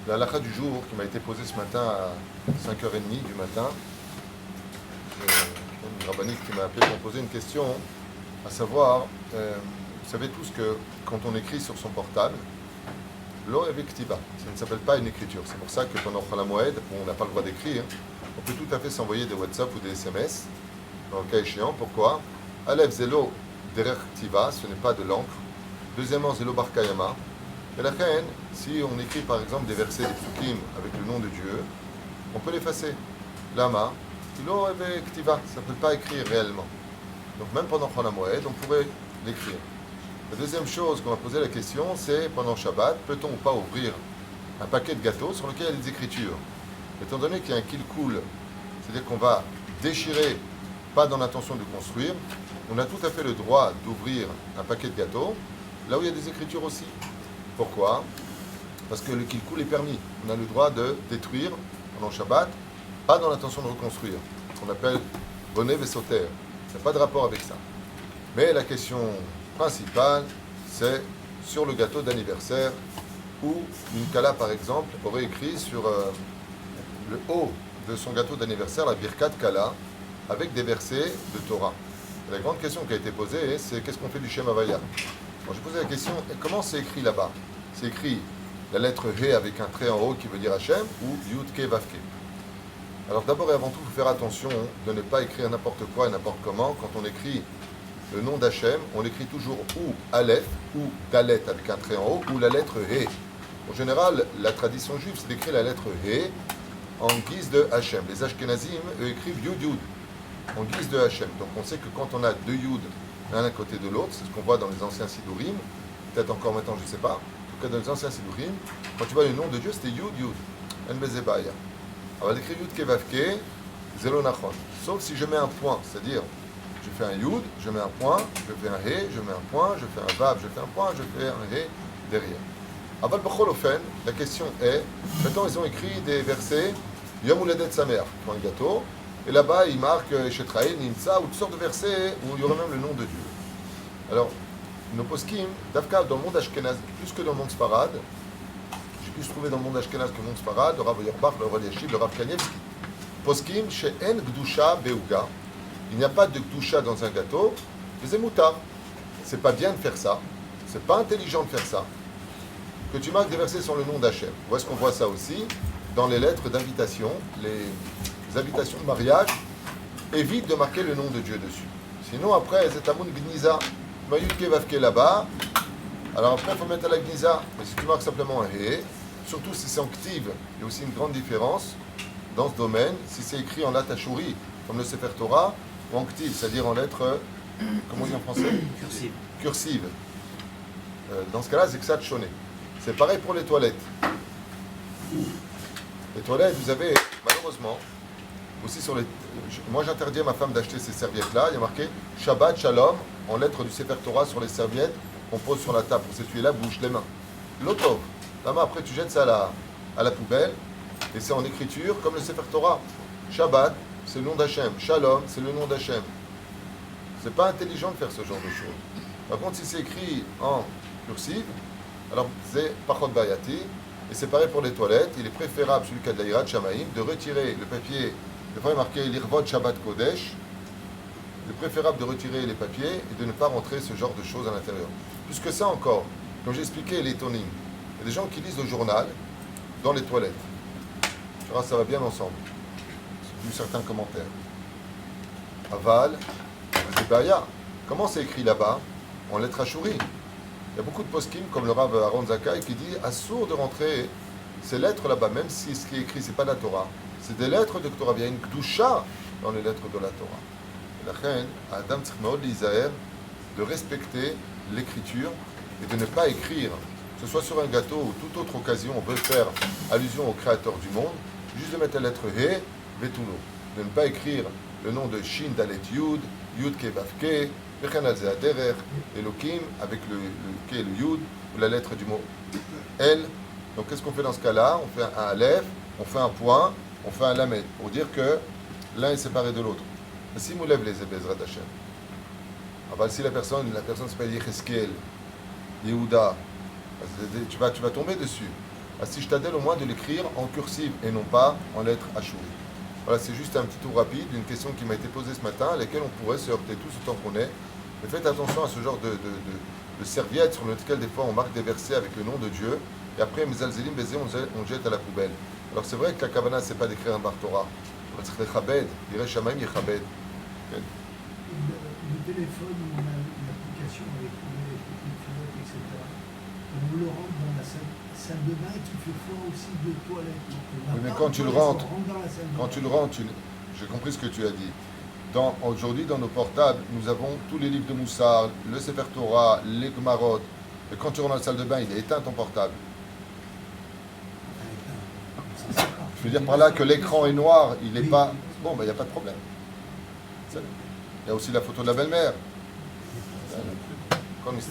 La halakha du jour qui m'a été posée ce matin à 5h30 du matin. Une rabbinite qui m'a appelé pour poser une question, à savoir, vous savez tous que quand on écrit sur son portable, l'eau avec ktiva, ça ne s'appelle pas une écriture. C'est pour ça que pendant Chol HaMoed, où on n'a pas le droit d'écrire, on peut tout à fait s'envoyer des WhatsApp ou des SMS, dans le cas échéant. Pourquoi? Aleph zélo derer ktiva, ce n'est pas de l'encre. Deuxièmement, zélo bar kayama. Et la reine, si on écrit par exemple des versets, des psukim avec le nom de Dieu, on peut l'effacer. Lama, l'eau avec ktiva, ça ne peut pas écrire réellement. Donc même pendant Chol HaMoed, on pourrait l'écrire. La deuxième chose qu'on va poser la question, c'est pendant Shabbat, peut-on ou pas ouvrir un paquet de gâteaux sur lequel il y a des écritures? Étant donné qu'il y a un kilkoul, c'est-à-dire qu'on va déchirer, pas dans l'intention de construire, on a tout à fait le droit d'ouvrir un paquet de gâteaux, là où il y a des écritures aussi. Pourquoi? Parce que le kilkoul est permis. On a le droit de détruire pendant Shabbat, pas dans l'intention de reconstruire, ce qu'on appelle bonnet vesoter. Ça n'a pas de rapport avec ça. Mais la question principale, c'est sur le gâteau d'anniversaire, où une kala, par exemple, aurait écrit sur le haut de son gâteau d'anniversaire la birkat kala, avec des versets de Torah. Et la grande question qui a été posée, c'est qu'est-ce qu'on fait du Shem Havaya? J'ai posé la question, comment c'est écrit là-bas? C'est écrit la lettre He avec un trait en haut qui veut dire Hachem, ou Yud Ke Vav Ke. Alors d'abord et avant tout, il faut faire attention de ne pas écrire n'importe quoi et n'importe comment. Quand on écrit le nom d'Hachem, on l'écrit toujours ou Aleph, ou Dalet avec un trait en haut, ou la lettre He. En général, la tradition juive, c'est d'écrire la lettre He en guise de Hachem. Les Ashkenazim, eux, écrivent Yud Yud en guise de Hachem. Donc on sait que quand on a deux Yud l'un à côté de l'autre, c'est ce qu'on voit dans les anciens Sidurim, peut-être encore maintenant, je ne sais pas, en tout cas dans les anciens Sidurim, quand tu vois le nom de Dieu, c'était Yud Yud, En Bezebaya. On va écrire Yud Ke Vav Ke, Zelo Nachon. Sauf si je mets un point, c'est-à-dire, je fais un Yud, je mets un point, je fais un He, je mets un point, je fais un Vav, je fais un point, je fais un He derrière. Aval Bechol Ofen, la question est, maintenant ils ont écrit des versets, Yom Uledet Samer, pour un gâteau, et là-bas il marque Shetraï, Nimsa, ou toutes sortes de versets où il y aurait même le nom de Dieu. Alors, nos poskim, Davka, dans le monde Ashkenaz, plus que dans le monde Sfarad, j'ai pu se trouver dans le monde Ashkenaz que le monde Sfarad, le Rav Yerbach, le Rav Yeshiv, le Rav Kanievski. Poskim, chez En Gdusha Beuga, il n'y a pas de Gdusha dans un gâteau, c'est moutar. C'est pas bien de faire ça, c'est pas intelligent de faire ça. Que tu marques des versets sur le nom d'Hachem. Où est-ce qu'on voit ça aussi? Dans les lettres d'invitation, les invitations de mariage, évite de marquer le nom de Dieu dessus. Sinon, après, c'est Amun Gniza, Mayut Kevavke là-bas. Alors après, il faut mettre à la Gniza. Mais si tu marques simplement un He, surtout si c'est en Ktiv, il y a aussi une grande différence dans ce domaine. Si c'est écrit en Latachuri, comme le Sefer Torah, ou en Ktiv, c'est-à-dire en lettres, comment on dit en français? Cursive. Cursive. Dans ce cas-là, c'est Ksat Shoné. C'est pareil pour les toilettes. Les toilettes, vous avez, malheureusement, aussi sur les... Moi, j'interdis à ma femme d'acheter ces serviettes-là. Il y a marqué Shabbat Shalom en lettres du Sefer Torah sur les serviettes qu'on pose sur la table pour s'essuyer la bouche, les mains. L'auto. La main, après, tu jettes ça à la poubelle. Et c'est en écriture comme le Sefer Torah. Shabbat, c'est le nom d'Hachem. Shalom, c'est le nom d'Hachem. C'est pas intelligent de faire ce genre de choses. Par contre, si c'est écrit en cursive, alors c'est Pachot Bayati. Et c'est pareil pour les toilettes. Il est préférable, celui qui a de la Yirat Shamaïm, de retirer le papier. Il devrait marquer l'Irvot Shabbat Kodesh. Il est préférable de retirer les papiers et de ne pas rentrer ce genre de choses à l'intérieur. Plus que ça encore, comme j'ai expliqué les tonim, il y a des gens qui lisent le journal dans les toilettes. Tu vois, ça va bien ensemble. J'ai vu certains commentaires. Aval, c'est Baya. Comment c'est écrit là-bas? En lettres Ashuri. Il y a beaucoup de poskim, comme le Rav Aaron Zakai, qui dit assourd de rentrer ces lettres là-bas, même si ce qui est écrit, c'est pas la Torah. C'est des lettres de Torah. Il y a une Kdusha dans les lettres de la Torah. Et la reine, Adam Tzchmaod l'Isaër, de respecter l'écriture et de ne pas écrire, que ce soit sur un gâteau ou toute autre occasion, on veut faire allusion au Créateur du monde, juste de mettre la lettre He, Vetuno. De ne pas écrire le nom de Shin Dalet Yud, Yud Ke Vav Ke, Elohim avec le Ke, le Yud, ou la lettre du mot El. Donc qu'est-ce qu'on fait dans ce cas-là? On fait un Aleph, on fait un point, on fait un Lamed, pour dire que l'un est séparé de l'autre. Mais si vous lève les Bezrat Hashem, alors si la personne s'appelle Yecheskel, Yehuda, tu vas tomber dessus. Assishtadel au moins de l'écrire en cursive et non pas en lettres hachouées. Voilà, c'est juste un petit tour rapide d'une question qui m'a été posée ce matin, à laquelle on pourrait se heurter tous autant qu'on est. Mais faites attention à ce genre de serviette sur lequel des fois on marque des versets avec le nom de Dieu, et après, Mezalzelim Bézé, on le jette à la poubelle. Alors c'est vrai que la Kavana, c'est pas d'écrire un bar Torah. C'est Chabed, Yireh Shamayim Yechabed. Le téléphone, on a l'application avec les pilotes, etc. On le rentre dans la salle de bain qui fait froid aussi de toilette. Oui, mais quand tu le rentres, j'ai compris ce que tu as dit. Aujourd'hui, dans nos portables, nous avons tous les livres de Moussar, le Sefer Torah, les Gemarot. Et quand tu rentres dans la salle de bain, il est éteint ton portable. Je veux dire par là que l'écran est noir, il n'est pas... Bon, ben il n'y a pas de problème. Il y a aussi la photo de la belle-mère. Comme il se